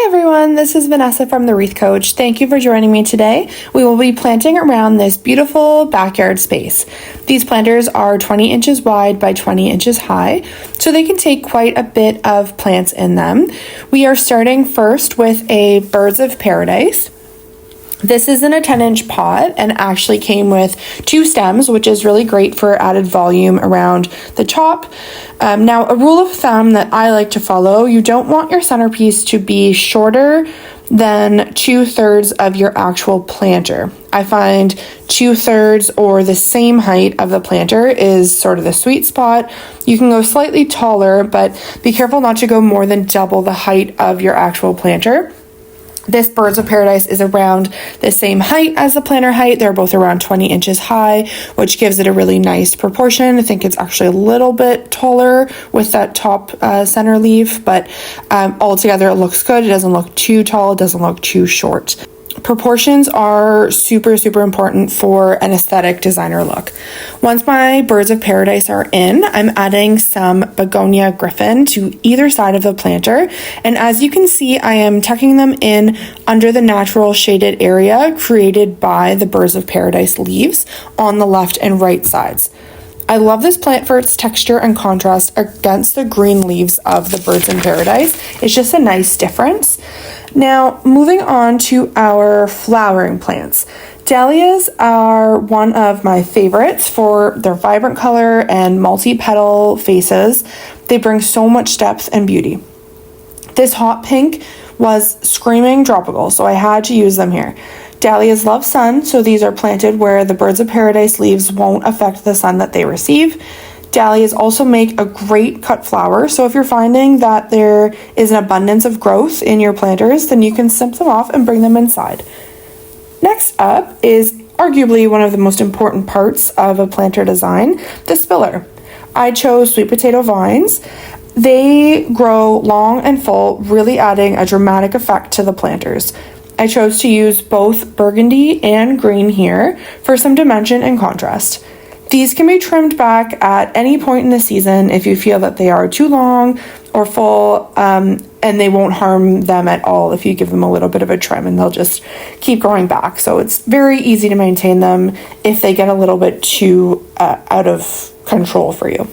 Hi everyone, this is Vanessa from The Wreath Coach. Thank you for joining me today. We will be planting around this beautiful backyard space. These planters are 20 inches wide by 20 inches high, so they can take quite a bit of plants in them. We are starting first with a Birds of Paradise. This is in a 10-inch pot and actually came with 2 stems, which is really great for added volume around the top. Now, a rule of thumb that I like to follow, you don't want your centerpiece to be shorter than 2/3 of your actual planter. I find 2/3 or the same height of the planter is sort of the sweet spot. You can go slightly taller, but be careful not to go more than double the height of your actual planter. This Birds of Paradise is around the same height as the planter height. They're both around 20 inches high, which gives it a really nice proportion. I think it's actually a little bit taller with that top center leaf, but altogether it looks good. It doesn't look too tall. It doesn't look too short. Proportions are super important for an aesthetic designer look. Once my Birds of Paradise are in, I'm adding some Begonia Griffin to either side of the planter. And as you can see, I am tucking them in under the natural shaded area created by the Birds of Paradise leaves on the left and right sides. I love this plant for its texture and contrast against the green leaves of the Birds in Paradise. It's just a nice difference. Now, moving on to our flowering plants. Dahlias are one of my favorites for their vibrant color and multi-petal faces. They bring so much depth and beauty. This hot pink was screaming tropical, so I had to use them here. Dahlias love sun, so these are planted where the Birds of Paradise leaves won't affect the sun that they receive. Dahlias also make a great cut flower, so if you're finding that there is an abundance of growth in your planters, then you can snip them off and bring them inside. Next up is arguably one of the most important parts of a planter design, the spiller. I chose sweet potato vines. They grow long and full, really adding a dramatic effect to the planters. I chose to use both burgundy and green here for some dimension and contrast. These can be trimmed back at any point in the season if you feel that they are too long or full, and they won't harm them at all if you give them a little bit of a trim, and they'll just keep growing back. So it's very easy to maintain them if they get a little bit too out of control for you.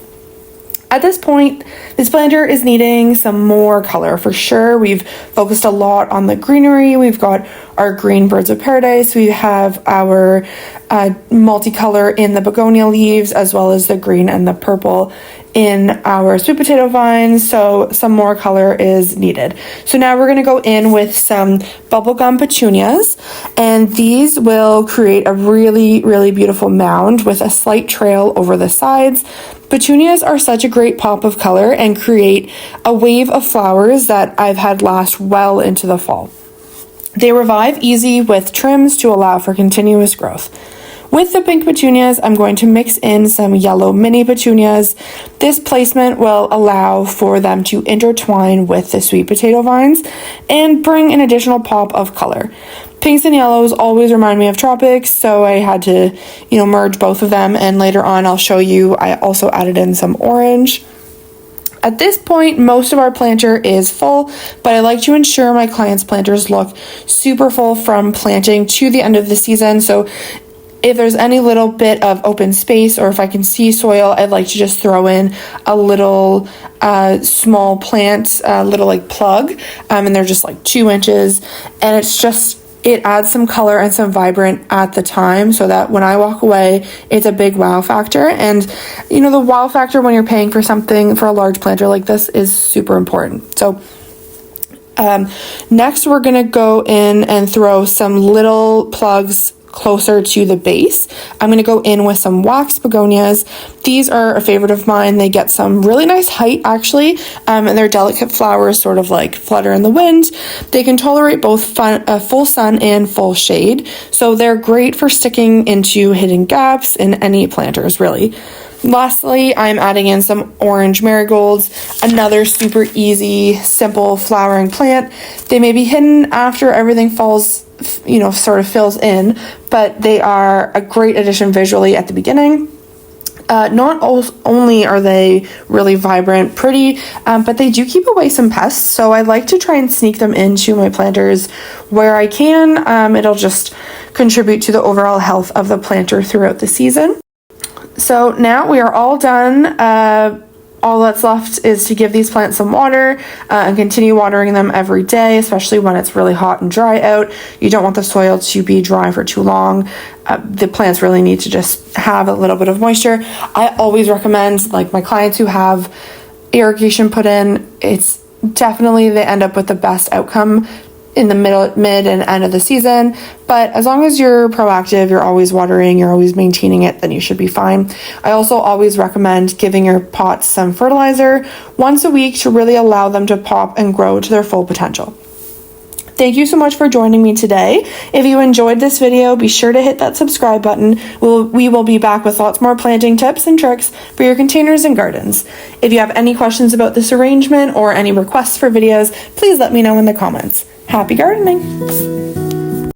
At this point, this planter is needing some more color for sure. We've focused a lot on the greenery. We've got our green Birds of Paradise. We have our multicolor in the begonia leaves, as well as the green and the purple in our sweet potato vines, so some more color is needed. So now we're going to go in with some bubblegum petunias, and these will create a really beautiful mound with a slight trail over the sides. Petunias are such a great pop of color and create a wave of flowers that I've had last well into the fall. They revive easy with trims to allow for continuous growth. With the pink petunias, I'm going to mix in some yellow mini petunias. This placement will allow for them to intertwine with the sweet potato vines and bring an additional pop of color. Pinks and yellows always remind me of tropics, so I had to, merge both of them, and later on I'll show you I also added in some orange. At this point, most of our planter is full, but I like to ensure my clients' planters look super full from planting to the end of the season. So if there's any little bit of open space, or if I can see soil, I'd like to just throw in a little small plant, little plug, and they're just 2 inches, and it adds some color and some vibrant at the time, so that when I walk away, it's a big wow factor. And the wow factor when you're paying for something for a large planter like this is super important. So next we're going to go in and throw some little plugs closer to the base. I'm going to go in with some wax begonias. These are a favorite of mine. They get some really nice height actually, and they're delicate flowers, sort of flutter in the wind. They can tolerate both full sun and full shade, so they're great for sticking into hidden gaps in any planters really. Lastly, I'm adding in some orange marigolds, another super easy, simple flowering plant. They may be hidden after everything sort of fills in, but they are a great addition visually at the beginning. Not only are they really vibrant, pretty, but they do keep away some pests. So I like to try and sneak them into my planters where I can. It'll just contribute to the overall health of the planter throughout the season. So now we are all done. All that's left is to give these plants some water and continue watering them every day, especially when it's really hot and dry out. You don't want the soil to be dry for too long. The plants really need to just have a little bit of moisture. I always recommend, like my clients who have irrigation put in, it's definitely they end up with the best outcome in the mid and end of the season. But as long as you're proactive, you're always watering, you're always maintaining it, then you should be fine. I also always recommend giving your pots some fertilizer once a week to really allow them to pop and grow to their full potential. Thank you so much for joining me today. If you enjoyed this video, be sure to hit that subscribe button. We will be back with lots more planting tips and tricks for your containers and gardens. If you have any questions about this arrangement or any requests for videos, please let me know in the comments. Happy gardening!